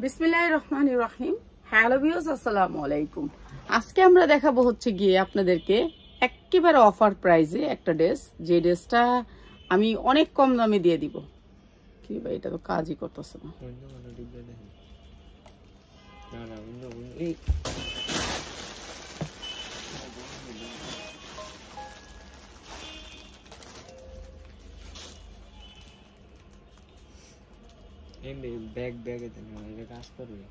বিসমিল্লাহির রহমানির রহিম। Hello viewers, আসসালামু আলাইকুম। আজকে আমরা দেখাবো হচ্ছে গিয়ে আপনাদেরকে একেবারে অফার প্রাইসে একটা ড্রেস, যে ড্রেসটা আমি অনেক কম দামে দিয়ে দিব। কি ভাই, এটা তো কাজই করতেছে না। ব্যাগ ব্যাগে এটা কাজ করবে।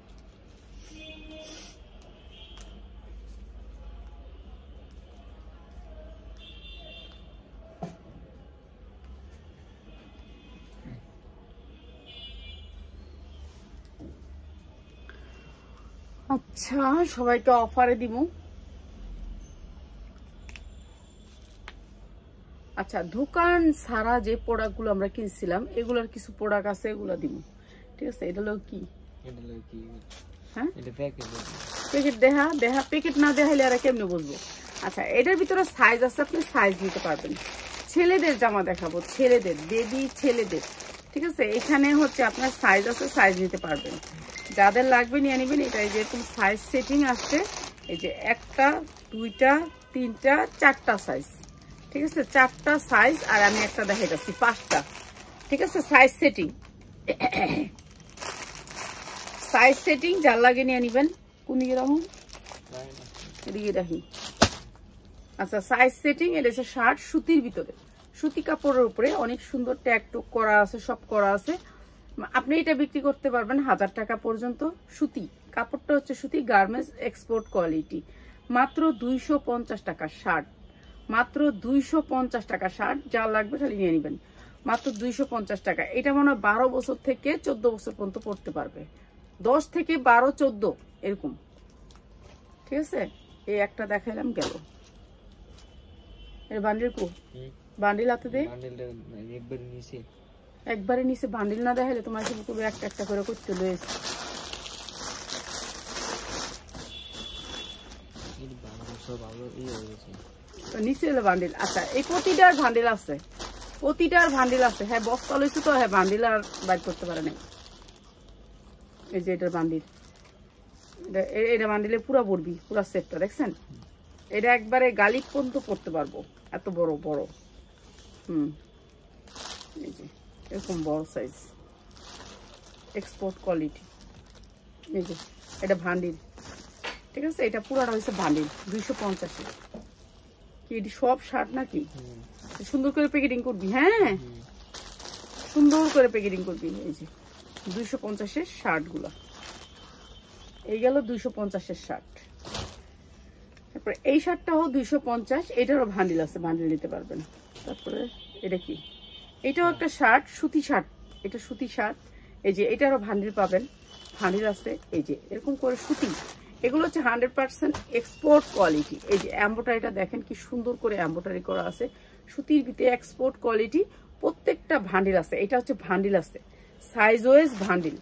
আচ্ছা, সবাইকে অফারে দিব। আচ্ছা, দোকান সারা যে প্রোডাক্টগুলো আমরা কিনছিলাম, এগুলোর কিছু প্রোডাক্ট আছে, এগুলো দিব। ঠিক আছে, এটা হলো কি, হ্যাঁ প্যাকেট দেখা প্যাকেট না দেখাইলে আর কেমনে বুঝবো। আচ্ছা, এটার ভিতরে সাইজ আছে, আপনি সাইজ নিতে পারবেন। ছেলেদের জামা দেখাবো, ছেলেদের, বেবি ছেলেদের। ঠিক আছে, এখানে হচ্ছে আপনার সাইজ আছে, সাইজ নিতে পারবেন। যাদের লাগবে নিয়ে নেবেন। এটা যেরকম সাইজ সেটিং আসছে, এই যে একটা, দুইটা, তিনটা, চারটা সাইজ। ঠিক আছে, চারটা সাইজ, আর আমি একটা দেখাইতেছি পাঁচটা। ঠিক আছে, সাইজ সেটিং, সাইজ সেটিং যার লাগে নিয়ে নিবেন। কোন দিকে রাখুন, এদিকে রাখি। আচ্ছা, সাইজ সেটিং, এটা হচ্ছে শার্ট, সুতির ভিতরে, সুতি কাপড়ের উপরে অনেক সুন্দর ট্যাগ টুক করা আছে, সব করা আছে। আপনি এটা বিক্রি করতে পারবেন 1000 টাকা পর্যন্ত। সুতি কাপড়টা হচ্ছে সুতি, গার্মেন্টস এক্সপোর্ট কোয়ালিটি। মাত্র 250 টাকা শার্ট, মাত্র 250 টাকা শার্ট। যা লাগবে খালি নিয়ে নেবেন, মাত্র 250 টাকা। এটা মনে হয় 12 বছর থেকে 14 বছর পর্যন্ত পড়তে পারবে, 10 থেকে 12, 14 এরকম। ঠিক আছে, এই একটা দেখাইলাম, গেল। এর বান্ডিল কো, বান্ডিল হাতে দে, একবারে নিচে বান্ডিল না দেখাইলে তোমার একটা একটা করে করতে রয়েছে। নিচে এলো বান্ডিল। আচ্ছা, এই প্রতিটার বান্ডিল আছে, প্রতিটার বান্ডিল আছে। হ্যাঁ, বস্তা লইছে তো, হ্যাঁ বান্ডিল আর বাইর করতে পারে নাই। এই যে এটার বান্ডিল, এটা বান্ডিলে পুরা পড়বি, পুরা সেটটা দেখছেন। এটা একবারে গালি পর্যন্ত পড়তে পারবো, এত বড় বড়। এই যে এরকম বড় সাইজ, এক্সপোর্ট কোয়ালিটি। এই যে এটা বান্ডিল। ঠিক আছে, এটা পুরাটা হয়েছে বান্ডিল 250। কি এটি সব শার্ট নাকি? সুন্দর করে প্যাকেটিং করবি, হ্যাঁ সুন্দর করে প্যাকেটিং করবি। এই যে 250-এর শার্ট গুলা, এই গেল 250-এর শার্ট। তারপরে এই শার্টটাও 250, এটারও বান্ডিল আছে, বান্ডিল নিতে পারবেন। তারপরে এটা কি, এটাও একটা শার্ট, সুতি শার্ট, এটা সুতি শার্ট। এই যে এটারও বান্ডিল পাবেন, বান্ডিল আছে। এই যে এরকম করে সুতি, এগুলো হচ্ছে 100% এক্সপোর্ট কোয়ালিটি। এই যে এমব্রয়ডারিটা দেখেন কি সুন্দর করে এমব্রয়ডারি করা আছে, সুতির ভিতরে এক্সপোর্ট কোয়ালিটি। প্রত্যেকটা বান্ডিল আছে, এটা হচ্ছে বান্ডিল আছে, সাইজ ওয়াইজ বান্ডিল।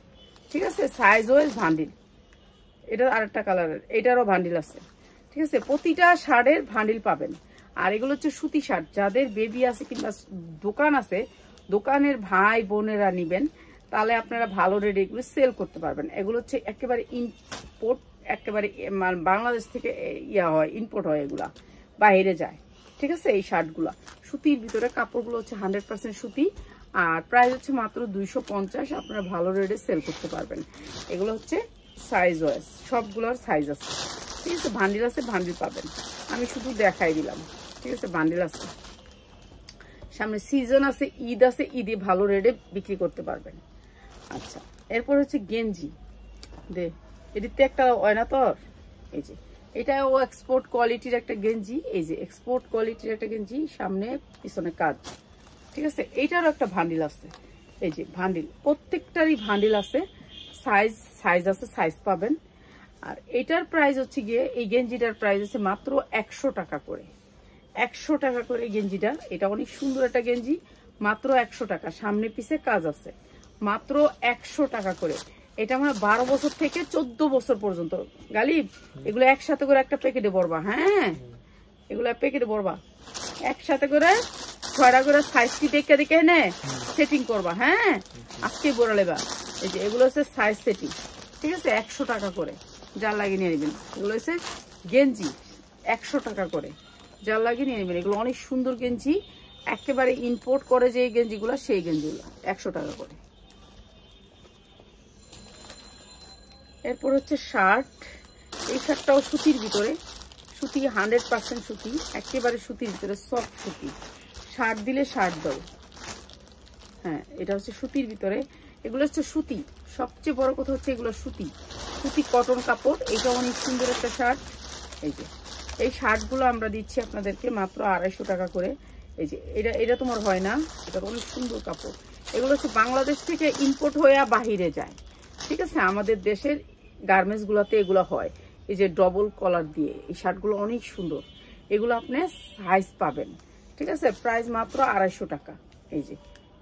ঠিক আছে, সাইজ ওয়াইজ বান্ডিল। এটা আরেকটা কালারের, এটারও বান্ডিল আছে। ঠিক আছে, প্রতিটা শার্টের বান্ডিল পাবেন। আর এগুলো হচ্ছে সুতি শার্ট, যাদের বেবি আছে কিংবা দোকান আছে, দোকানের ভাই বোনেরা নিবেন, তাহলে আপনারা ভালো রেটে এগুলো সেল করতে পারবেন। এগুলো হচ্ছে একেবারে ইম্পোর্ট, একেবারে বাংলাদেশ থেকে হয়, ইম্পোর্ট হয়, এগুলা বাইরে যায়। ঠিক আছে, এই শার্টগুলা সুতির ভিতরে, কাপড়গুলো হচ্ছে 100% সুতি, আর প্রাইস হচ্ছে মাত্র 250। আপনারা ভালো রেটে সেল করতে পারবেন। এগুলো হচ্ছে সাইজ ওয়াইজ, সবগুলোর সাইজ আছে। ঠিক আছে, বান্ডিল আছে, বান্ডিল পাবেন। আমি শুধু দেখাই দিলাম। ঠিক আছে, বান্ডিল আছে। সামনে সিজন আছে, ঈদ আছে, ঈদে ভালো রেটে বিক্রি করতে পারবেন। আচ্ছা, এরপর হচ্ছে গেঞ্জি দে, এটিতে একটা হয় না তোর। এই যে এটাও এক্সপোর্ট কোয়ালিটির একটা গেঞ্জি। এই যে এক্সপোর্ট কোয়ালিটির একটা গেঞ্জি, সামনে পিছনে কাজ। ঠিক আছে, এইটারও একটা বান্ডিল আছে। এই যে বান্ডিল, প্রত্যেকটারই বান্ডিল আছে, সাইজ আছে, সাইজ পাবেন। আর এটার প্রাইস হচ্ছে গিয়ে, এই গেঞ্জিটার প্রাইস হচ্ছে মাত্র 100 টাকা করে। 100 টাকা করে গেঞ্জিটা। এটা অনেক সুন্দর একটা গেঞ্জি, মাত্র 100 টাকা। সামনে পিছে কাজ আছে, মাত্র 100 টাকা করে। এটা আমরা 12 বছর থেকে 14 বছর পর্যন্ত। গালিব, এগুলো একসাথে করে একটা প্যাকেটে ভরবা, হ্যাঁ এগুলো প্যাকেটে ভরবা একসাথে করে, 6টা করে সাইজটি দেখে দেখে নে সেটিং করবা। হ্যাঁ, আজকে বড় লেবা। এই যে এগুলো হচ্ছে সাইজ সেটিং, ঠিক আছে 100 টাকা করে, যার লাগে নিয়ে নেবেন। এগুলো হচ্ছে গেঞ্জি 100 টাকা করে, যার লাগে নিয়ে নেবেন। এগুলো অনেক সুন্দর গেঞ্জি, একেবারে ইম্পোর্ট করে যে গেঞ্জিগুলো, সেই গেঞ্জিগুলো 100 টাকা করে। এরপর হচ্ছে শার্ট, এই শার্টটাও সুতির ভিতরে, সুতি 100% সুতি, একেবারে সুতির ভিতরে সফট সুতি। শার্ট দিলে শার্ট দাও, হ্যাঁ এটা হচ্ছে সুতির ভিতরে। এগুলো হচ্ছে সুতি, সবচেয়ে বড় কথা হচ্ছে এগুলো সুতি, সুতি কটন কাপড়। এটা অনেক সুন্দর একটা শার্ট। এই যে এই শার্টগুলো আমরা দিচ্ছি আপনাদেরকে মাত্র 250 টাকা করে। এই যে এটা তোমার হয় না, এটা অনেক সুন্দর কাপড়। এগুলো হচ্ছে বাংলাদেশ থেকে ইম্পোর্ট হয়ে বাহিরে যায়, ঠিক আছে। আমাদের দেশের গার্মেন্টস গুলাতে এগুলো হয়। এই যে ডবল কলার দিয়ে এই শার্টগুলো অনেক সুন্দর। এগুলো আপনি সাইজ পাবেন, ঠিক আছে। প্রাইস মাত্র 250 টাকা। এই যে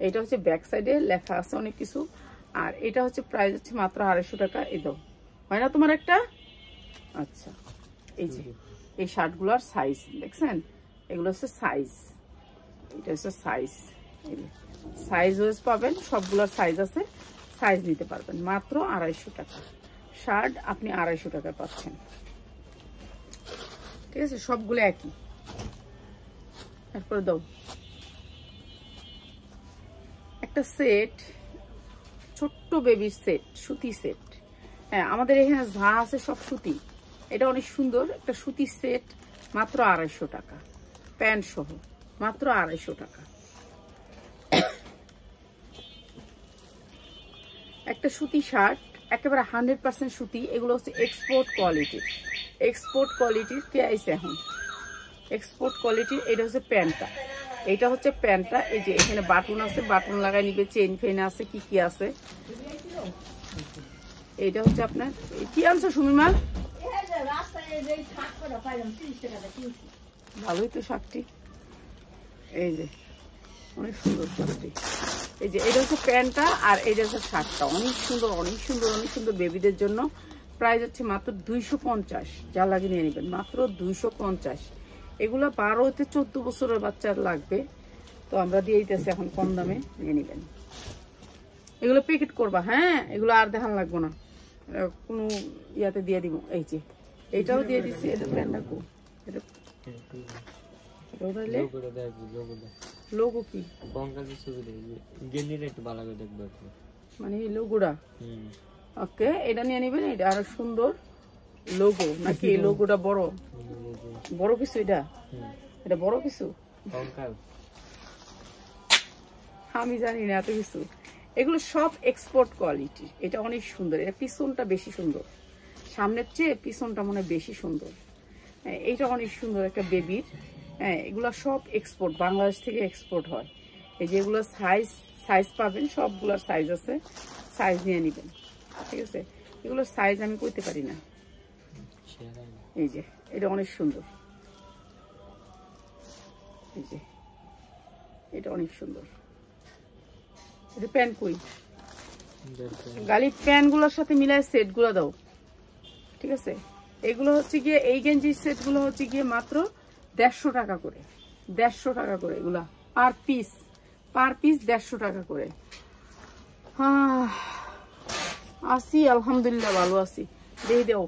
এটা হচ্ছে ব্যাক সাইডে লেখা আছে অনেক কিছু, আর এটা হচ্ছে প্রাইস হচ্ছে মাত্র 250 টাকা। এই দাও, হয় না তোমার একটা? আচ্ছা, এই যে এই শার্টগুলোর সাইজ দেখছেন, এগুলো হচ্ছে সাইজ, এটা হচ্ছে সাইজ। সাইজ ওয়াইজ পাবেন, সবগুলোর সাইজ আছে, সাইজ নিতে পারবেন। মাত্র 250 টাকা শার্ট আপনি 250 টাকা পাচ্ছেন, ঠিক আছে। সবগুলো একই। তারপরে দাও একটা সেট, ছোট্ট বেবির সেট, সুতি সেট। হ্যাঁ আমাদের এখানে যা আছে সব সুতি। এটা অনেক সুন্দর একটা সুতি সেট, মাত্র 250 টাকা, প্যান্ট সহ মাত্র 250 টাকা। একটা সুতি শার্ট, একেবারে 100% সুতি। এগুলো হচ্ছে এক্সপোর্ট কোয়ালিটির, এক্সপোর্ট কোয়ালিটির কে আইছে এখন, এক্সপোর্ট কোয়ালিটির। এটা হচ্ছে প্যান্টটা, এটা হচ্ছে প্যান্টটা। এই যে এখানে বাটন আছে, বাটন লাগাই নিবে, চেইন ফেন আছে, কি কি আছে। এইটা হচ্ছে আপনার কি আনছো সুমিমা? ভালোই তো শার্টটি, এই যে অনেক সুন্দর শার্টটি। এই যে এটা হচ্ছে প্যান্টটা, আর এটা হচ্ছে শার্টটা, অনেক সুন্দর অনেক সুন্দর অনেক সুন্দর বেবিদের জন্য। প্রাইস হচ্ছে মাত্র 250, যা লাগে নিয়ে নেবেন, মাত্র 250। এগুলো 12 থেকে 14 বছরের বাচ্চার লাগবে, তো আমরা দিয়ে দিতেছি এখন কম দামে, নিয়ে নেবেন। এগুলো প্যাকেট করবা, হ্যাঁ এগুলো আর দেখান লাগবো না, কোনো ইয়াতে দিয়ে দিব। এই যে এইটাও দিয়ে দিচ্ছি, এটা প্যান্টটা কো, এটা লোগো কি মানে লোগোটা, ওকে এটা নিয়ে নেবেন। এটা আরো সুন্দর লোগো নাকি? এই লোগোটা বড় বড় কিছু, এটা বড় কিছু, আমি জানি না এত কিছু। এগুলো সব এক্সপোর্ট কোয়ালিটি। এটা অনেক সুন্দর, এটা পিছনটা বেশি সুন্দর, সামনের চেয়ে পিছনটা মনে বেশি সুন্দর। এইটা অনেক সুন্দর একটা বেবির। হ্যাঁ এগুলো সব এক্সপোর্ট, বাংলাদেশ থেকে এক্সপোর্ট হয়। এই যে এগুলো সাইজ পাবেন, সবগুলোর সাইজ আছে, সাইজ নিয়ে নেবেন, ঠিক আছে। এগুলোর সাইজ আমি কইতে পারি না। এই যে এটা অনেক সুন্দর, এই যে এটা অনেক সুন্দর। এটা প্যান্ট কই গালি, প্যান্ট গুলোর সাথে মিলায় সেট গুলো দাও, ঠিক আছে। এগুলো হচ্ছে গিয়ে এই গেঞ্জির সেট গুলো হচ্ছে গিয়ে মাত্র 150 টাকা করে, 150 টাকা করে এগুলা পার পিস, পার পিস 150 টাকা করে। হ্যাঁ আছি আলহামদুলিল্লাহ, ভালো আছি। দিয়ে দেও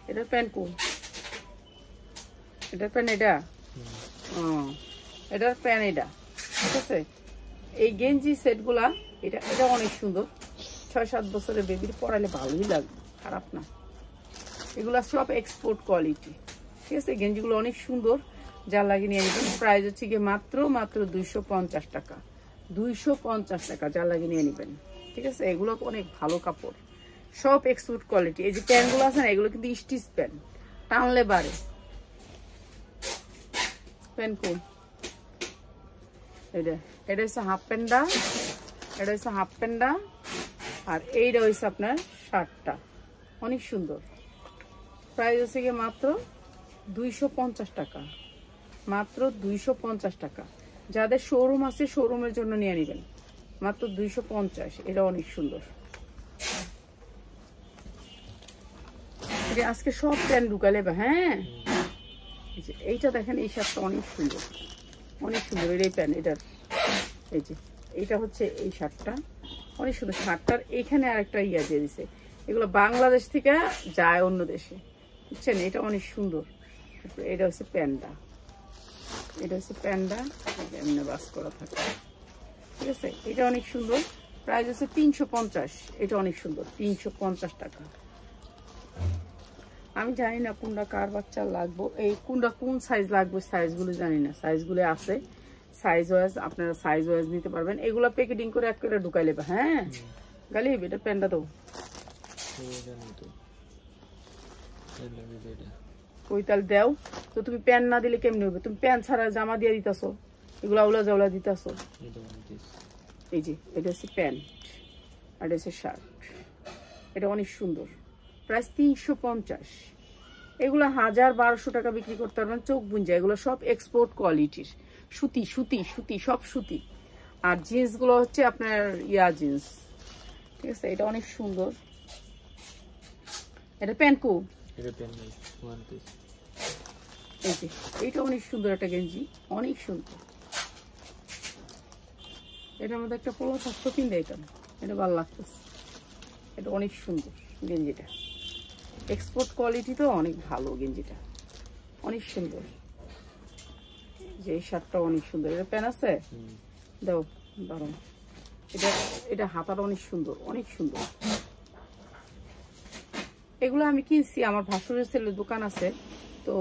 এটার প্যান্ট কো, এটার প্যান্ট এটা, এটার প্যান্ট এটা, ঠিক আছে। এই গেঞ্জি সেট গুলা এটা এটা অনেক সুন্দর, 6-7 বছরের বেবির পরালে ভালোই লাগবে, খারাপ না। এগুলা সব এক্সপোর্ট কোয়ালিটি, ঠিক আছে। গেঞ্জিগুলো অনেক সুন্দর, যা লাগে নিয়ে নেবেন। প্রাইস হচ্ছে গিয়ে মাত্র 250 টাকা, 250 টাকা, যা লাগে নিয়ে নেবেন, ঠিক আছে। এগুলো অনেক ভালো কাপড়, সব এক্সপোর্ট কোয়ালিটি। এই যে প্যান্টগুলো আছে না, এগুলো কিন্তু স্টিচ প্যান্ট, টানলে বাড়ে। প্যান্ট কোন এটা, এটা হচ্ছে হাফ প্যান্টটা, এটা হচ্ছে হাফ প্যান্টটা, আর এইটা হচ্ছে আপনার শার্টটা, অনেক সুন্দর। প্রাইস হচ্ছে গিয়ে মাত্র 250 টাকা, মাত্র 250 টাকা। যাদের শোরুম আছে শোরুমের জন্য নিয়ে নেবেন, মাত্র 250। এটা অনেক সুন্দর। আজকে সব প্যান্ট ঢুকালে বা, হ্যাঁ এইটা দেখেন, এই শার্টটা অনেক সুন্দর, অনেক সুন্দর। এই প্যান্ট এটার, এই যে এইটা হচ্ছে এই শার্টটা অনেক সুন্দর। শার্টটার এখানে আরেকটা ইয়া দিয়ে দিছে, এগুলো বাংলাদেশ থেকে যায় অন্য দেশে, বুঝছেন? এটা অনেক সুন্দর। এটা হচ্ছে প্যান্ডা, এটা হচ্ছে প্যান্ডা, এমনি বাস করা থাকে, ঠিক আছে? এটা অনেক সুন্দর, প্রাইস হচ্ছে 350। এটা অনেক সুন্দর, 350 টাকা। আমি জানি না কোনটা কার বাচ্চা লাগবো, এই কোনটা কোন সাইজ লাগবে সাইজগুলো জানি না, সাইজগুলো আছে, সাইজ ওয়াইজ আপনারা সাইজ ওয়াইজ নিতে পারবেন। এগুলো প্যাকেটিং করে এক করে ঢুকাই নেবে। হ্যাঁ গালিব, এটা প্যান্টটা তো ওই তাল দেও তো, তুমি প্যান্ট না দিলে কেমনি হবে? তুমি প্যান্ট ছাড়া জামা দিয়ে দিতেছো, এগুলো উলা জাউলা দিতেছো। এই যে এটা হচ্ছে প্যান্ট আর এটা হচ্ছে শার্ট, এটা অনেক সুন্দর, প্রাইস 350। এগুলো 1000-1200 টাকা বিক্রি করতে পারবেন, চোখ বুঞ্জা। এগুলো সব এক্সপোর্ট কোয়ালিটির সুতি, সুতি সুতি সব সুতি। আর জিন্সগুলো হচ্ছে আপনার ইয়া জিন্স, ঠিক আছে? এটা অনেক সুন্দর। এটা প্যান্ট কো, এই যে এইটা অনেক সুন্দর একটা গেঞ্জি, অনেক সুন্দর। এটার মধ্যে একটা পোলো থাকতো কিনতে, এটা ভালো লাগতেছে, এটা অনেক সুন্দর গেঞ্জিটা, এক্সপোর্ট কোয়ালিটি তো অনেক ভালো গেঞ্জিটা, অনেক সুন্দর। যে এই শার্টটা অনেক সুন্দর, এটা প্যান আছে দাও দাঁড়ান। এটা এটা হাতাটা অনেক সুন্দর, অনেক সুন্দর। এগুলো আমি কিনছি, আমার ভাসুরের ছেলের দোকান আছে, তো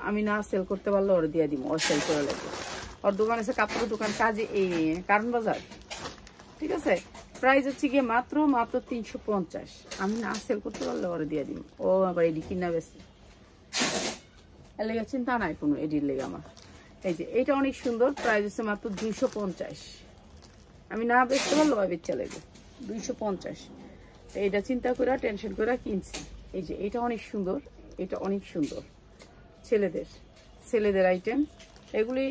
আমি না সেল করতে পারলে ওরা দিয়ে দিব, ওর সেল করে লাগবে। ওর দোকান আছে কাপড়ের দোকান, কাজে এই কারণ বাজার, ঠিক আছে? প্রাইস হচ্ছে গিয়ে মাত্র 350। আমি না সেল করতে পারলে ওরা দিয়ে দিব, ও আবার এডি কিনা বেশি, এর লেগে চিন্তা নাই কোনো এডির লেগে আমার। এই যে এইটা অনেক সুন্দর, প্রাইস হচ্ছে মাত্র 250। আমি না বেচতে পারলে ওই বেচা লাগবে 250। এইটা চিন্তা করে টেনশন করে কিনছি। এই যে এটা অনেক সুন্দর, এটা অনেক সুন্দর, ছেলেদের আইটেম। এগুলি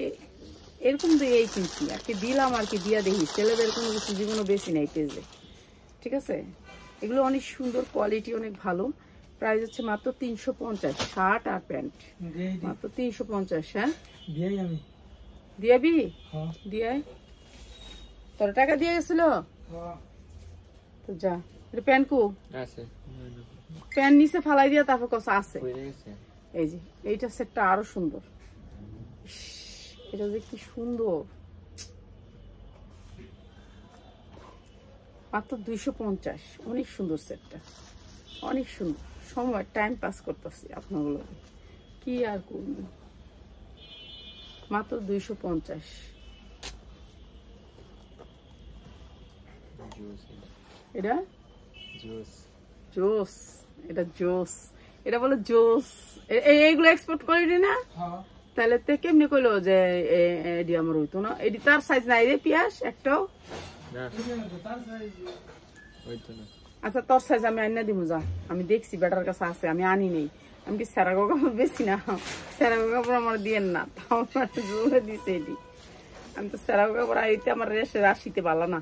এরকম দিয়েই কিনছি আর কি, দিলাম আর কি, দিয়া দেখি। ছেলেদের কোনো কিছু জীবনও বেশি নাই পেজে, ঠিক আছে? এগুলো অনেক সুন্দর, কোয়ালিটি অনেক ভালো, প্রাইস হচ্ছে মাত্র 350। শার্ট আর প্যান্ট মাত্র 350। হ্যাঁ দিয়াবি, দিয়ে তোর টাকা দিয়ে গেছিল তো যা। এটা প্যান্ট কো আছে, প্যান্ট নিচে ফালাই দিয়া তারপর কথা আছে। এই যে এইটা সেটটা আরো সুন্দর, এটা যে কি সুন্দর, মাত্র 250। অনেক সুন্দর সেটটা, অনেক সুন্দর। সময় টাইম পাস করতেছি আপনাগুলো, কি আর করব। মাত্র 250। এটা জোস, এটা জোস, এটা বলে জোস। এইগুলো এক্সপোর্ট কোয়ালিটি না? তাহলে তো কেমনি কইলো যে এডি আমার হইতো না? এডি তার সাইজ নাই রে পিয়াস একটাও। আচ্ছা তোর সাইজ আমি আইনা দিব, যা। আমি দেখছি বেটার কাছে আছে, আমি আনি নেই। আমি কি সেরাগো কাপড় বেশি না, সেরাগো কাপড় আমার দিয়েন না, তাও জোরে দিছে এডি। আমি তো সেরাগো কাপড় আইতে আমার রেসে রাশিতে পারলা না,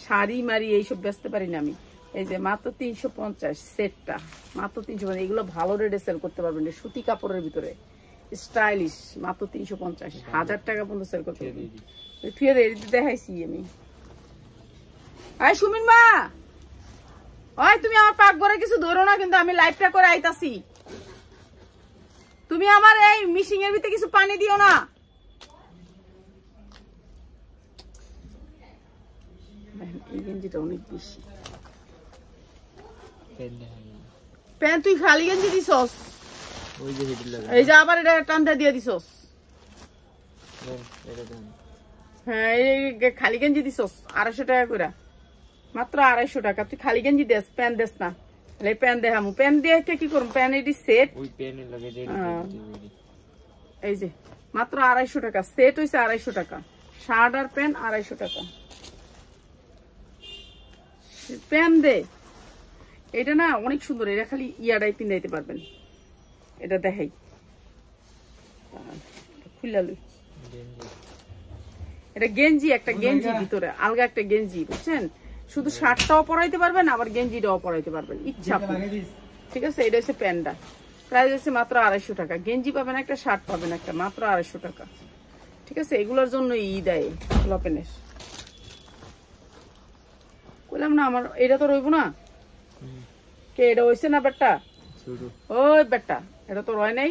শাড়ি মারি এইসব বেচতে পারি না আমি। এই যে মাত্র 350 সেটটা, মাত্র 350। এগুলো ভালো রেটে সেল করতে পারবেন, সুতি কাপড়ের ভিতরে স্টাইলিশ, মাত্র 350। 1000 টাকা পর্যন্ত সেল করতে পারবেন। দেখাইছি আমি। সুমিন মা, ওই তুমি আমার পাক ঘরে কিছু ধরো না, কিন্তু আমি লাইভটা করে আইতাছি। তুমি আমার এই মিশিং এর ভিতরে কিছু পানি দিও না। এই গেঞ্জিটা অনেক বেশি। প্যান্ট তুই খালি গেঞ্জি দিছস, এই যে আবার এটা টানটা দিয়ে দিছস। হ্যাঁ এই খালি গেঞ্জি দিছস 250 টাকা করে, মাত্র 250 টাকা। তুই খালি গেঞ্জি দেস, প্যান্ট দেস না। প্যান্ট দেখামু, প্যান্ট দিয়ে কি করবো? প্যান্ট এটি সেট, এই যে মাত্র 250 টাকা সেট হয়েছে, 250 টাকা। শার্ট আর প্যান্ট 250 টাকা। প্যান্ট দে, এটা না অনেক সুন্দর, এটা খালি ইয়াটাই পিন্দাইতে পারবেন। এটা দেখাই, খুললা লই। এটা গেঞ্জি, একটা গেঞ্জি ভিতরে আলগা একটা গেঞ্জি, বুঝছেন? শুধু শার্টটাও পরাইতে পারবেন, আবার গেঞ্জিটাও পরাইতে পারবেন, ইচ্ছা। ঠিক আছে, এটা হচ্ছে প্যান্টটা, প্রাইস হচ্ছে মাত্র 250 টাকা। গেঞ্জি পাবেন একটা, শার্ট পাবেন একটা, মাত্র 250 টাকা। ঠিক আছে, এগুলোর জন্য দেয় লপেনের। বললাম না আমার এটা তো রইব না, কে এটা হইছে না বেটা? শুরু ওই বেটা, এটা তো রয় নাই।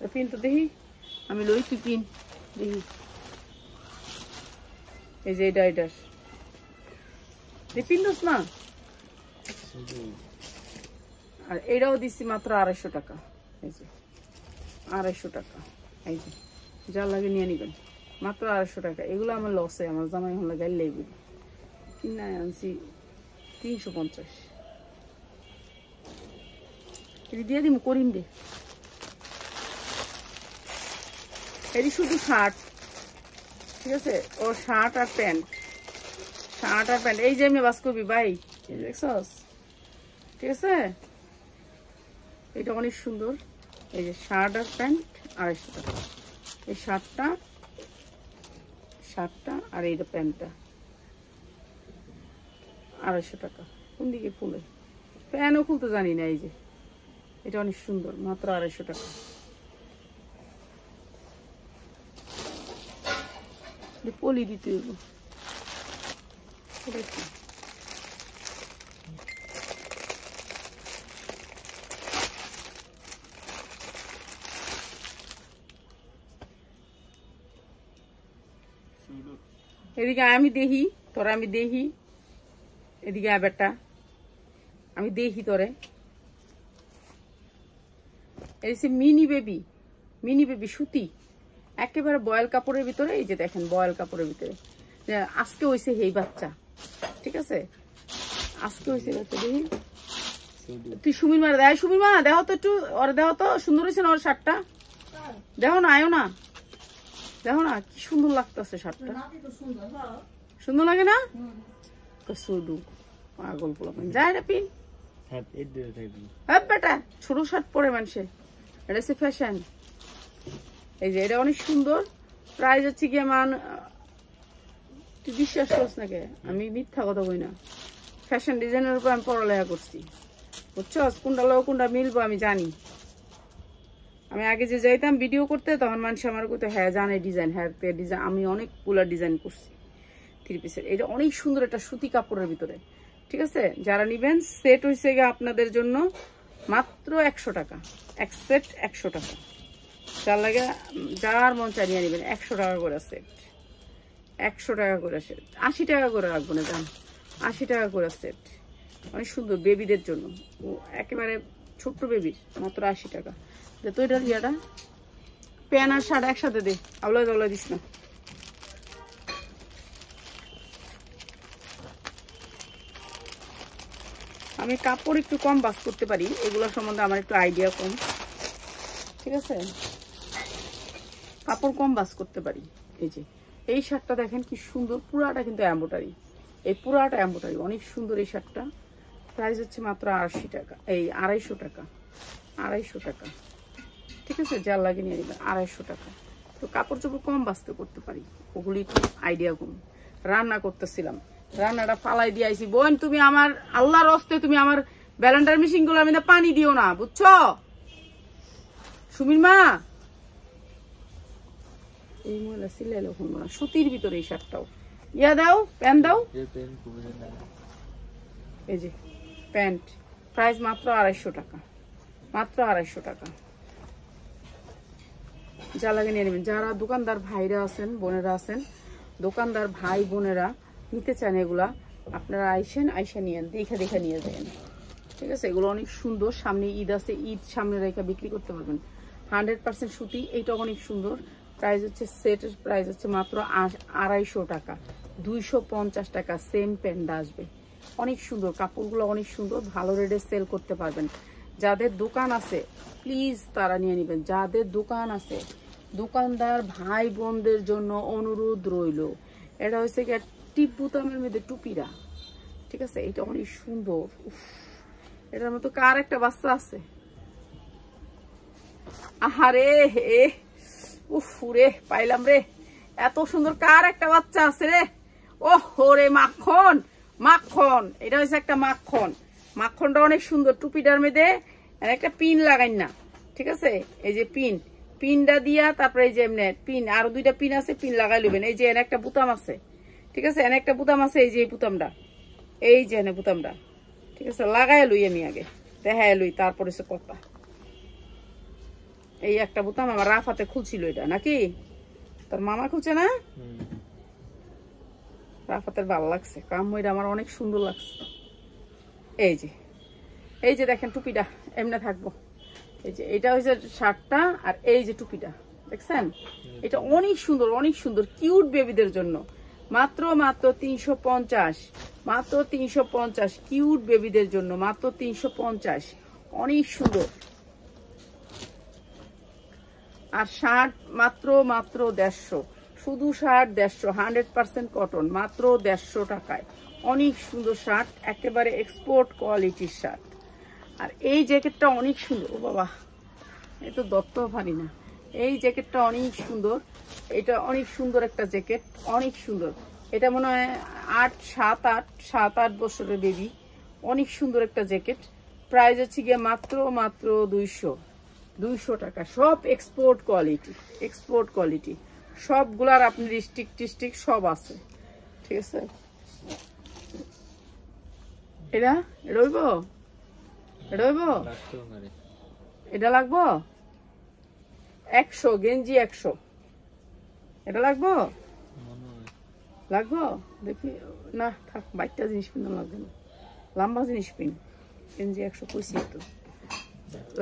এই পিন তো দেখি, আমি লই, তুই পিন দেখি। এই যে এটা পিন দোস না। শুরু আর এটাও দিচ্ছি মাত্র 250 টাকা। এই যে 250 টাকা, এই যে যা লাগে নিয়ে নিবেন, মাত্র 250 টাকা। এগুলো আমার লসে, আমার জামাই হলে গাইল লাগবে, কিনা আনছি 350। এটি দিয়ে দিম করিম দে। এটি শুধু শার্ট, ঠিক আছে, ওর শার্ট আর প্যান্ট, এই যে আমি বাস করবি ভাই, দেখছস? ঠিক আছে, এটা অনেক সুন্দর। এই যে শার্ট আর প্যান্ট 250 টাকা। এই শার্টটা আর এইটা প্যান্টটা 250 টাকা। কোন দিকে খুলে? প্যানও খুলতে জানি না। এই যে এটা অনেক সুন্দর, মাত্র 250 টাকা। পলি দিতে হইব। এটা কি? এদিকে আমি দেখি তোরা, আমি দেখি এদিকে বেটা, আমি দেখি তোরে। এই মিনি বেবি সুতি, একেবারে বয়েল কাপড়ের ভিতরে। এই যে দেখেন বয়েল কাপড়ের ভিতরে, আজকে হয়েছে এই বাচ্চা, ঠিক আছে, আজকে হয়েছে বাচ্চা। দেখি তুই সুমির মা দেয়, সুমির মা দেখো তো একটু, ওর দেখো তো সুন্দর হয়েছে না ওর শার্টটা, দেখো না, আয়ো না, দেখো না কি সুন্দর লাগতেছে শার্টটা, সুন্দর লাগে না? শুধু পাগল পোলাপান যায় না পিন। হ্যাঁ বেটা, ছোট শার্ট পরে মানুষে, এটা হচ্ছে ফ্যাশন। এই যে এটা অনেক সুন্দর, প্রাইস হচ্ছে কি আমার, তুই বিশ্বাস করছ না কে? আমি মিথ্যা কথা বই না, ফ্যাশন ডিজাইনের উপর আমি পড়ালেখা করছি, বুঝছো? কোনটা লোক কোনটা মিলবো আমি জানি। আমি আগে যে যাইতাম ভিডিও করতে, তখন মানুষ আমার কোথাও হ্যাঁ জানে ডিজাইন, হ্যাঁ ডিজাইন, আমি অনেকগুলো ডিজাইন করছি 3 পিসের। এটা অনেক সুন্দর, একটা সুতি কাপড়ের ভিতরে, ঠিক আছে। যারা নিবেন, সেট হয়েছে গিয়ে আপনাদের জন্য মাত্র 100 টাকা, এক সেট 100 টাকা। যার লাগে, যার মন চাই নিয়ে নেবেন। 100 টাকা করে সেট, 100 টাকা করে সেট, 80 টাকা করে রাখবো না, দাম 80 টাকা করে সেট। অনেক সুন্দর বেবিদের জন্য, ও একেবারে ছোট্ট বেবির, মাত্র 80 টাকা। তো এটা ইয়াটা প্যান আর শার্ট একসাথে দে, আওলা দিস না। আমি কাপড় একটু কম বাস করতে পারি, এগুলো সম্বন্ধে আমার একটু আইডিয়া কম, ঠিক আছে, কাপড় কম বাস করতে পারি। এই যে এই শার্টটা দেখেন কি সুন্দর, পুরাটা কিন্তু এমব্রয়ডারি, এই পুরাটা এমব্রয়ডারি, অনেক সুন্দর এই শার্টটা। প্রাইস হচ্ছে মাত্র 80 টাকা, এই 250 টাকা, 250 টাকা, ঠিক আছে। যার লাগে নিয়ে নেবেন 250 টাকা। তো কাপড় চোপড় কম বাঁচতে করতে পারি, ওগুলি একটু আইডিয়া কম। রান্না করতেছিলাম, রান্নাটা ফালাই দিয়ে আইছি। বোন তুমি আমার, আল্লাহর হস্তে তুমি আমার ব্যালেন্ডার মেশিন গুলো আমি পানি দিও না, বুঝছো সুমির মা? এই মহিলা সিলাইলো শুনবো না, সুতির ভিতরে এই শার্টটাও ইয়া দাও, প্যান্ট দাও। এই যে প্যান্ট, প্রাইস মাত্র 250 টাকা, মাত্র 250 টাকা। যা লাগে নিয়ে নেবেন। যারা দোকানদার ভাইরা আছেন, বোনেরা আছেন, দোকানদার ভাই বোনেরা নিতে চান এগুলা, আপনারা আইসা নিয়ে দেখা নিয়ে যাবেন, ঠিক আছে। এগুলো অনেক সুন্দর, সামনে ঈদ আছে, ঈদ সামনে রেখা বিক্রি করতে পারবেন। 100% সুতি, এইটা অনেক সুন্দর। প্রাইস হচ্ছে, সেটের প্রাইস হচ্ছে মাত্র 250 টাকা, 250 টাকা সেম প্যান্ট আসবে। অনেক সুন্দর কাপড়গুলো, অনেক সুন্দর, ভালো রেটে সেল করতে পারবেন। যাদের দোকান আছে প্লিজ তারা নিয়ে নেবেন, যাদের দোকান আছে। দোকানদার ভাই বোনদের জন্য অনুরোধ রইল, এটা হচ্ছে কি টিপ বুতামের মধ্যে টুপিরা, ঠিক আছে, এটা অনেক সুন্দর। এটার মতো কার একটা বাচ্চা আছে? আহারে হে, উফ রে পাইলাম রে, এত সুন্দর কার একটা বাচ্চা আছে রে। ওহো রে, মাখন মাখন, এটা হচ্ছে একটা মাখন। মাখনটা অনেক সুন্দর, টুপিটার মধ্যে একটা পিন লাগাই না, ঠিক আছে। এই যে পিনটা দিয়া, তারপরে এই যে এমনি পিন, আরো 2টা পিন আছে, পিন লাগাই লবেন। এই যে এনে একটা বুতাম আছে, ঠিক আছে, এনে একটা বুতাম আছে, এই যে এই বুতামটা, এই যে এনে বুতামটা, ঠিক আছে, লাগাই লই আমি আগে, দেখাই লই, তারপরে সে কথা। এই একটা বোতাম আমার রাফাতে খুলছিল, এটা নাকি তোর মামা খুলছে না? রাফাতের ভালো লাগছে, কামড়টা আমার অনেক সুন্দর লাগছে। এই যে দেখেন টুপিটা এমনি থাকবো। এই যে এটা হচ্ছে শার্টটা, আর এই যে টুপিটা দেখছেন, এটা অনেক সুন্দর, অনেক সুন্দর কিউট বেবিদের জন্য। মাত্র 350, মাত্র 350 কিউট বেবিদের জন্য, মাত্র 350, অনেক সুন্দর। আর শার্ট মাত্র 150, শুধু শার্ট 150, 100% কটন, মাত্র 150 টাকায় অনেক সুন্দর শার্ট, একেবারে এক্সপোর্ট কোয়ালিটির শার্ট। আর এই জ্যাকেটটা অনেক সুন্দর, ও বাবা এ তো দত্ত পারি না। এই জ্যাকেটটা অনেক সুন্দর, এটা অনেক সুন্দর একটা জ্যাকেট, অনেক সুন্দর। এটা মনে হয় 7-8 বছরের বেবি, অনেক সুন্দর একটা জ্যাকেট। প্রাইস হচ্ছে গিয়ে মাত্র 200 টাকা। সব এক্সপোর্ট কোয়ালিটি, এক্সপোর্ট কোয়ালিটি সবগুলার, আপনি রিস্ট্রিক সব আছে, ঠিক আছে। এটা রইব, এটা লাগবো 100, গেঞ্জি 100, এটা লাগবো দেখি না, থাক, বাইকটা জিনিস কিনা লাগবে না, লম্বা জিনিস পিন, গেঞ্জি 100 কইছি তো,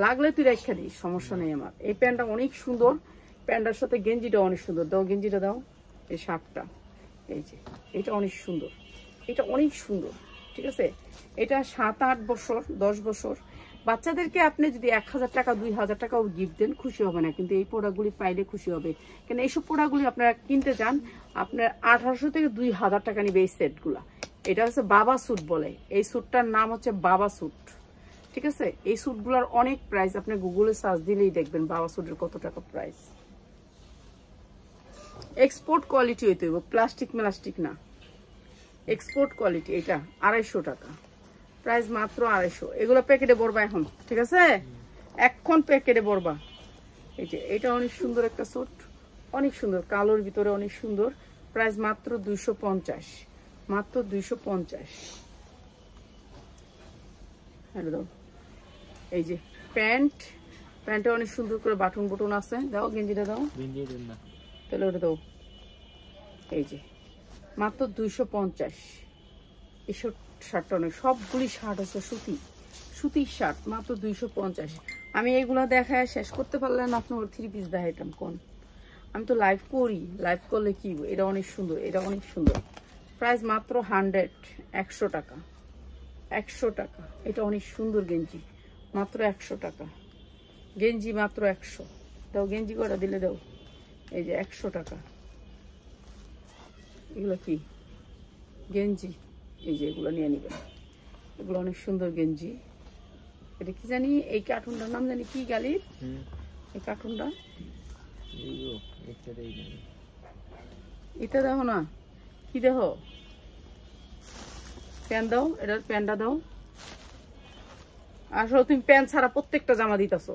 লাগলে তুই রেখা দিস, সমস্যা নেই আমার। এই প্যান্টটা অনেক সুন্দর, প্যান্টটার সাথে গেঞ্জিটা অনেক সুন্দর, দাও গেঞ্জিটা দাও। এই শার্টটা, এই যে এটা অনেক সুন্দর, এটা অনেক সুন্দর, ঠিক আছে। এটা 7-8 বছর, 10 বছর বাচ্চাদেরকে আপনি যদি 1000 টাকা 2000 টাকাও গিফট দেন, খুশি হবে না, কিন্তু এই প্রোডাক্টগুলি পাইলে খুশি হবে। কেন এইসব প্রোডাক্টগুলি আপনারা কিনতে যান, আপনার 1800 থেকে 2000 টাকা নিবে এই সেটগুলা। এটা হচ্ছে বাবা স্যুট বলে, এই স্যুটটার নাম হচ্ছে বাবা স্যুট, ঠিক আছে। এই স্যুটগুলোর অনেক প্রাইস, আপনি গুগলে সার্চ দিলেই দেখবেন বাবা স্যুটের কত টাকা প্রাইস। এক্সপোর্ট কোয়ালিটি হইতে হইব, প্লাস্টিক না, এক্সপোর্ট কোয়ালিটি। এটা 250 টাকা প্রাইস, মাত্র 250। এগুলো প্যাকেটে ভরবা এখন, ঠিক আছে, এখন প্যাকেটে ভরবা। এই যে এটা অনেক সুন্দর একটা স্যুট, অনেক সুন্দর, কালোর ভিতরে অনেক সুন্দর, প্রাইস মাত্র 250, মাত্র 250। হ্যালো দাও। এই যে প্যান্টে অনেক সুন্দর করে বাটন বুটন আছে, দাও গেঞ্জিটা দাও, তাহলে ওটা দাও। এই যে মাত্র 250। এই শার্টটা অনেক, সবগুলি শার্ট আছে সুতির শার্ট, মাত্র 250। আমি এইগুলা দেখায় শেষ করতে পারলেন আপনার 3 পিস দেখাইতাম কোন, আমি তো লাইভ করি, লাইভ করলে কি, এটা অনেক সুন্দর, এটা অনেক সুন্দর, প্রাইস মাত্র 100 টাকা, 100 টাকা। এটা অনেক সুন্দর গেঞ্জি, মাত্র 100 টাকা, গেঞ্জি মাত্র 100। দাও গেঞ্জি কটা দিলে দাও, এই যে 100 টাকা। এগুলো কি গেঞ্জি, এই যে এগুলো নিয়ে নিবেন, এগুলো অনেক সুন্দর গেঞ্জি। এটা কি জানি, এই কার্টুনটার নাম জানি কি গালির, এই কার্টুনটা এটা দেখো না, কি দেখো, প্যান্ট দাও, এটার প্যান্টটা দাও। আসলে তুমি প্যান্ট ছাড়া প্রত্যেকটা জামা দিতেছো।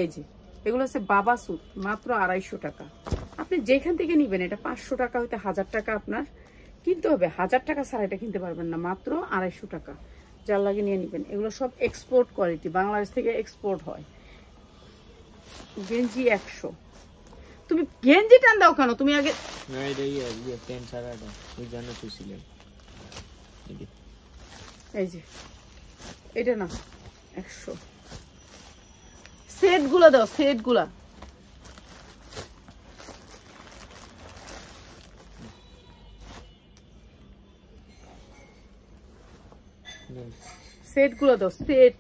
এই যে এগুলো হচ্ছে বাবা স্যুট, মাত্র 250 টাকা। আপনি যেখান থেকে নিবেন, এটা 500 টাকা হইতে 1000 টাকা আপনার কিনতে হবে, 1000 টাকা ছাড়া এটা কিনতে পারবেন না, মাত্র 250 টাকা। যার লাগে নিয়ে নিবেন, এগুলো সব এক্সপোর্ট কোয়ালিটি, বাংলাদেশ থেকে এক্সপোর্ট হয়। গেঞ্জি 100। তুমি গেঞ্জি টান দাও কেন, তুমি আগে এই যে এটা না 100। সেট গুলা দাও, সেট গুলা দাও, সেট।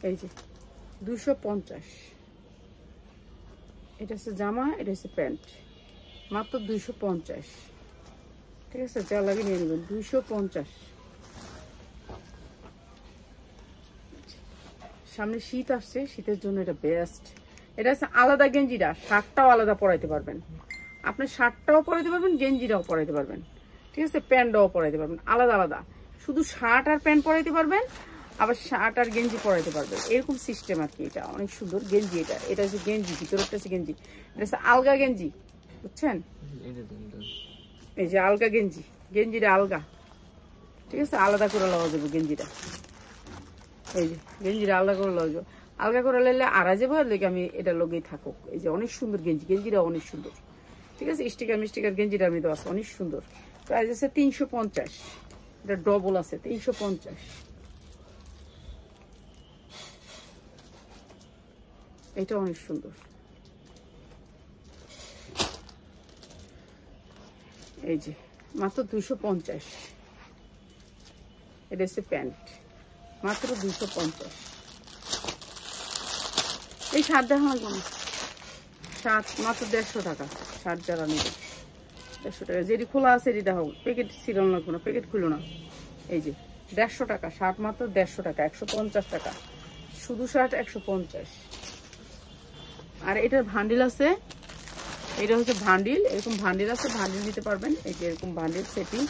এই যে 250। এটা হচ্ছে জামা, এটা হচ্ছে প্যান্ট, মাত্র 250, ঠিক আছে। যা লাগে নিয়ে নেবেন, 250। সামনে শীত আসছে, শীতের জন্য এটা বেস্ট। এটা হচ্ছে আলাদা গেঞ্জিটা, শার্টটাও আলাদা পরাইতে পারবেন, আপনি শার্টটাও পরাইতে পারবেন, গেঞ্জিটাও পরাইতে পারবেন, ঠিক আছে, প্যান্টটাও পরাইতে পারবেন, আলাদা আলাদা। শুধু শার্ট আর প্যান্ট পরাইতে পারবেন, আবার শার্ট আর গেঞ্জি পরাইতে পারবেন, এরকম সিস্টেম আর কি। এটা অনেক সুন্দর গেঞ্জি, এটা হচ্ছে গেঞ্জি, ভিতরটা হচ্ছে গেঞ্জি, এটা হচ্ছে আলগা গেঞ্জি, বুঝছেন। এই যে আলগা গেঞ্জি, গেঞ্জিটা আলগা, ঠিক আছে, আলাদা করে লওয়া যাবে গেঞ্জিটা। এই যে গেঞ্জিটা আলাদা করে লওয়া যাবে, আলগা করে লাইলে আড়া যাবো, আর লেগে আমি এটা লগেই থাকুক। এই যে অনেক সুন্দর গেঞ্জি, গেঞ্জিটা অনেক সুন্দর। ঠিক আছে, স্টিকার মিস্টিকার গেঞ্জিটা আমি দেওয়া আছে, অনেক সুন্দর। প্রাইস আছে 350, এটা ডবল আছে 350। এটা অনেক সুন্দর। এই যে মাত্র 250। এটা হচ্ছে প্যান্ট, মাত্র 250। এই শার্ট দেখা লাগবে না, শার্ট মাত্র 150 টাকা। শার্ট যারা নেবে 150 টাকা, যেটি খোলা আছে এটি দেখো, প্যাকেট ছিলানো লাগবে না, প্যাকেট খুলো না। এই যে 150 টাকা শার্ট, মাত্র 150 টাকা, 150 টাকা শুধু শার্ট 150। আর এটার ভান্ডিল আছে, এটা হচ্ছে ভান্ডিল, এরকম ভান্ডিল আছে, ভান্ডিল নিতে পারবেন। এই যে এরকম ভান্ডিল সেটিং,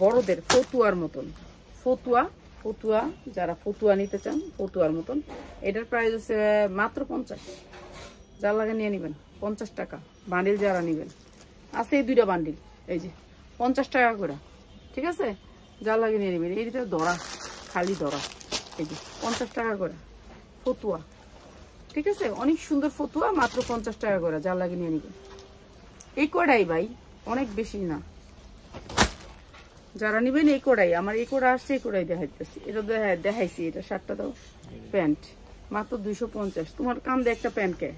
বড়দের ফতুয়ার মতন, ফতুয়া যারা ফতুয়া নিতে চান, ফতুয়ার মতন। এটার প্রাইস আছে মাত্র 50, যার লাগে নিয়ে নেবেন 50 টাকা বান্ডিল যারা নেবেন। আছে এই দুইটা বান্ডিল, এই যে 50 টাকা করে। ঠিক আছে, যার লাগে নিয়ে নেবেন। এইটা ধরা, খালি ধরা, এই যে 50 টাকা করে ফতুয়া। ঠিক আছে, অনেক সুন্দর ফতুয়া, মাত্র 50 টাকা করে, যার লাগে নিয়ে নেবেন। এই কড়াই ভাই, অনেক বেশি না, যারা নিবেন এই কড়াই। আমার এই কড়া আসছে, এই কড়াই দেখাইতেছি, এটা দেখাইছি। এটা শার্টটা দাও, প্যান্ট মাত্র 250। তোমার কাম দে একটা প্যান্ট কে,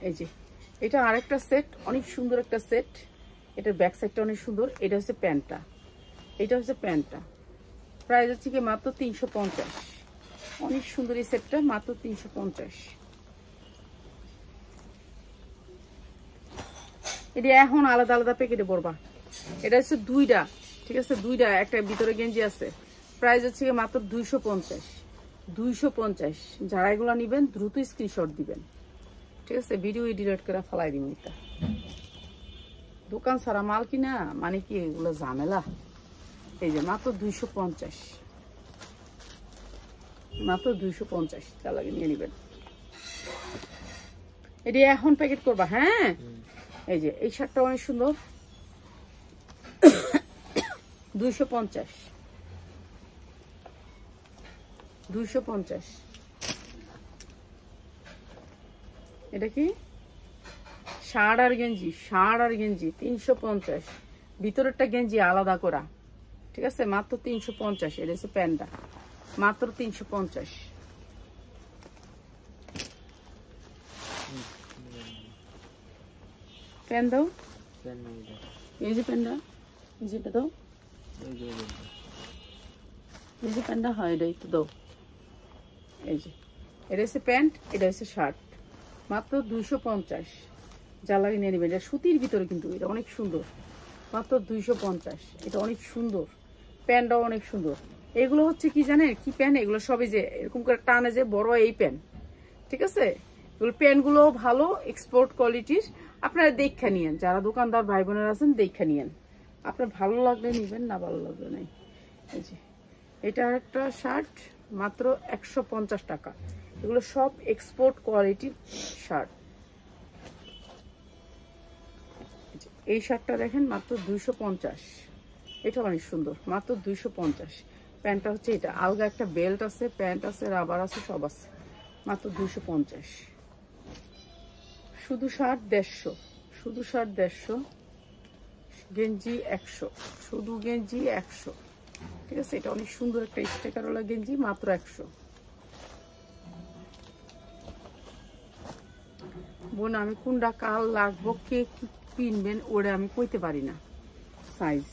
এই যে এটা আরেকটা সেট, অনেক সুন্দর একটা সেট। এটার ব্যাক সাইডটা অনেক সুন্দর। এটা হচ্ছে প্যান্টটা, এটা হচ্ছে প্যান্টটা। প্রাইস হচ্ছে কি মাত্র 350। অনেক সুন্দর এই সেটটা, মাত্র 350। এটা এখন আলাদা আলাদা প্যাকেটে পড়বা। এটা হচ্ছে দুইটা, ঠিক আছে, দুইটা, একটা ভিতরে গেঞ্জি আছে। প্রাইস হচ্ছে মাত্র 250, 250। যারা এগুলো নিবেন দ্রুত স্ক্রিনশট দিবেন। ঠিক আছে, ভিডিও ডিলিট করে ফেলাই দিবেন। এটা দোকান ছাড়া মাল কিনা মানে কি এগুলো ঝামেলা। এই যে মাত্র 250, মাত্র 250, যা লাগে নিয়ে নিবেন। এটি এখন প্যাকেট করবা। হ্যাঁ, এই যে এই শার্টটা অনেক সুন্দর, 250, 250। এটা কি শার্ট আর গেঞ্জি, শার্ট আর গেঞ্জি 350। ভিতরেরটা গেঞ্জি আলাদা করা। ঠিক আছে, মাত্র 350। এটা হচ্ছে প্যান্টটা, মাত্র 350। প্যান দাও, এই যে প্যান্টটা, যেটা দাও, এই যে প্যান্টটা হয়, এটা একটু দাও। এই যে এটা হচ্ছে প্যান্ট, এটা হচ্ছে শার্ট, মাত্র 250। যা লাগে নিয়ে নেবেন। এটা সুতির ভিতরে, কিন্তু এটা অনেক সুন্দর, মাত্র 250। এটা অনেক সুন্দর, প্যান্টটাও অনেক সুন্দর। এগুলো হচ্ছে কি জানেন কি প্যান্ট, এগুলো সবই যে এরকম করে টানে যে বড় এই প্যান্ট। ঠিক আছে, এগুলো প্যান্টগুলো ভালো, এক্সপোর্ট কোয়ালিটির। আপনারা দেখা নিয়েন, যারা দোকানদার ভাই বোনেরা আছেন দেখা নিয়েন। আপনার ভালো লাগলে নিবেন, না ভালো লাগলে নাই। এই যে এটা একটা শার্ট, মাত্র 150 টাকা। এগুলো সব এক্সপোর্ট কোয়ালিটির শার্ট। এই শার্টটা দেখেন, মাত্র 250। এটা অনেক সুন্দর, মাত্র 250। প্যান্টটা হচ্ছে এটা, আলগা একটা বেল্ট আছে, প্যান্ট আছে, রাবার আছে, সব আছে, মাত্র 250। শুধু শার্ট 150, শুধু শার্ট 150, গেঞ্জি 100, শুধু গেঞ্জি 100। ঠিক আছে, এটা অনেক সুন্দর একটা স্টিকারওয়ালা গেঞ্জি, মাত্র 100। বোন, আমি কোনটা কাল লাগবো, কে কি কিনবেন ওরা আমি কইতে পারি না সাইজ।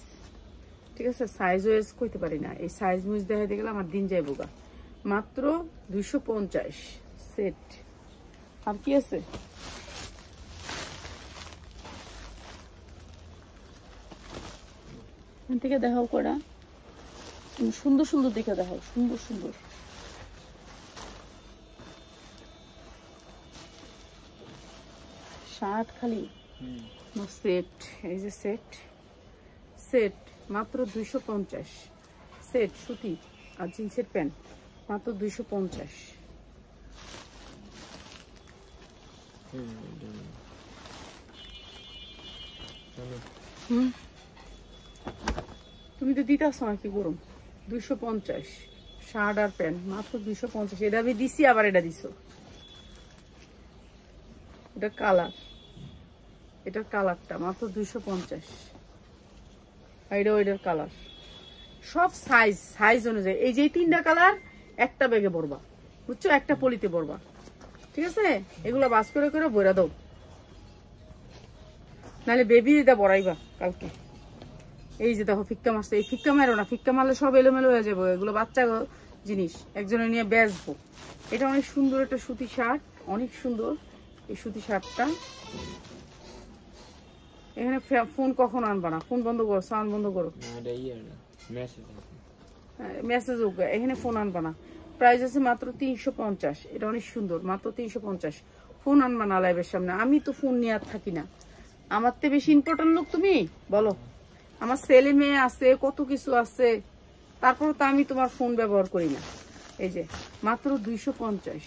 ঠিক আছে, সাইজ ওয়াইজ কইতে পারি না। এই সাইজ মুজ দেখাইতে গেলে আমার দিন যাইব গা। মাত্র 250 সেট। আর কি আছে, এখান থেকে দেখাও করা, সুন্দর সুন্দর দেখে দেখাও, সুন্দর সুন্দর। শার্ট খালি সেট, এই যে সেট, সেট মাত্র 250। সেট সুতি আর জিন্সের প্যান্ট, মাত্র 250। হুম, তুমি তো দিতাস না কি করুম। 250 শার্ট আর প্যান্ট মাত্র 250। এটা আমি দিছি, আবার এটা দিছো। এটা কালার, এটার কালারটা মাত্র 250। আর এটা ওইটার কালার, সব সাইজ সাইজ অনুযায়ী। এই যে 3টা কালার একটা ব্যাগে ভরবা, বুঝছো, একটা পলিতে ভরবা, ঠিক আছে? এগুলো বাস করে করে বইরা দাও, নাহলে বেবি দিতে বড়াইবা কালকে। এই যে দেখো ফিক্কা মারছে, এই ফিক্কা মারো না, ফিক্কা মারলে সব এলোমেলো হয়ে যাবে, এগুলো বাচ্চা জিনিস, একজনে নিয়ে বেচবো। এটা অনেক সুন্দর একটা সুতি শার্ট, অনেক সুন্দর এই সুতি শার্টটা। এখানে ফোন কখন আনবা না, ফোন বন্ধ করো, সাউন্ড বন্ধ করো, মেসেজ হোক, এখানে ফোন আনবা না। প্রাইস আছে মাত্র 350। এটা অনেক সুন্দর, মাত্র 350। ফোন আনবা না লাইভের সামনে, আমি তো ফোন নিয়ে আর থাকি না। আমার তো বেশি ইম্পর্টেন্ট লোক তুমি বলো, আমার ছেলে মেয়ে আছে, কত কিছু আছে, তারপর তো আমি তোমার ফোন ব্যবহার করি না। এই যে মাত্র 250,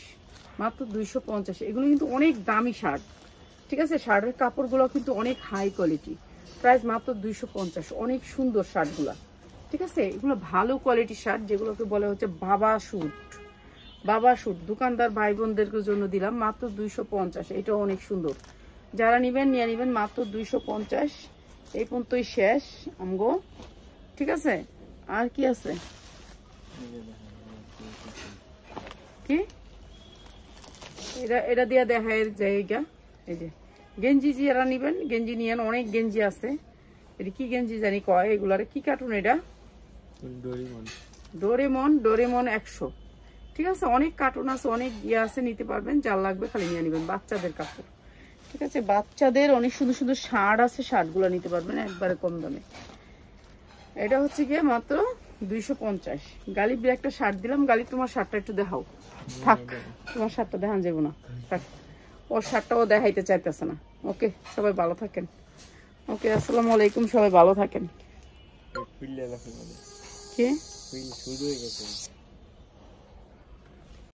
মাত্র 250। এগুলো কিন্তু অনেক দামি শার্ট, ঠিক আছে? শার্টের কাপড়গুলো কিন্তু অনেক হাই কোয়ালিটি। প্রাইস মাত্র 250। অনেক সুন্দর শার্টগুলা, ঠিক আছে? এগুলো ভালো কোয়ালিটির শার্ট, যেগুলোকে বলে হচ্ছে বাবা স্যুট। বাবা স্যুট দোকানদার ভাই বোনদের জন্য দিলাম মাত্র 250। এটাও অনেক সুন্দর, যারা নিবেন নিয়ে নিবেন মাত্র 250। এই পর্যন্তই শেষ আমগো, ঠিক আছে? আর কি আছে কি এটা দিয়া দেখা এর জায়গা। এই যে গেঞ্জি যারা নিবেন, গেঞ্জি নিয়েন, অনেক গেঞ্জি আছে। এটা কি গেঞ্জি জানি কয়, এগুলার কি কার্টুন, এটা ডোরেমন, ডোরেমন 100, ঠিক আছে? অনেক কার্টুন আছে, অনেক ইয়ে আছে, নিতে পারবেন, যার লাগবে খালি নিয়ে নিবেন। বাচ্চাদের কাপড়, ঠিক আছে? বাচ্চাদের অনেক সুন্দর সুন্দর শার্ট আছে, শার্টগুলো নিতে পারবেন একবারে কম দামে। এটা হচ্ছে গিয়ে মাত্র 250। গালিব একটা শার্ট দিলাম, গালিব তোমার শার্টটা একটু দেখাও। থাক, তোমার শার্টটা দেখান যাবো না, থাক, ওর শার্টটাও দেখাইতে চাইতেছে না। ওকে, সবাই ভালো থাকেন। ওকে, আসসালামু আলাইকুম, সবাই ভালো থাকেন। পিল্লে লাগে কে পিল শুরু হয়ে গেছে।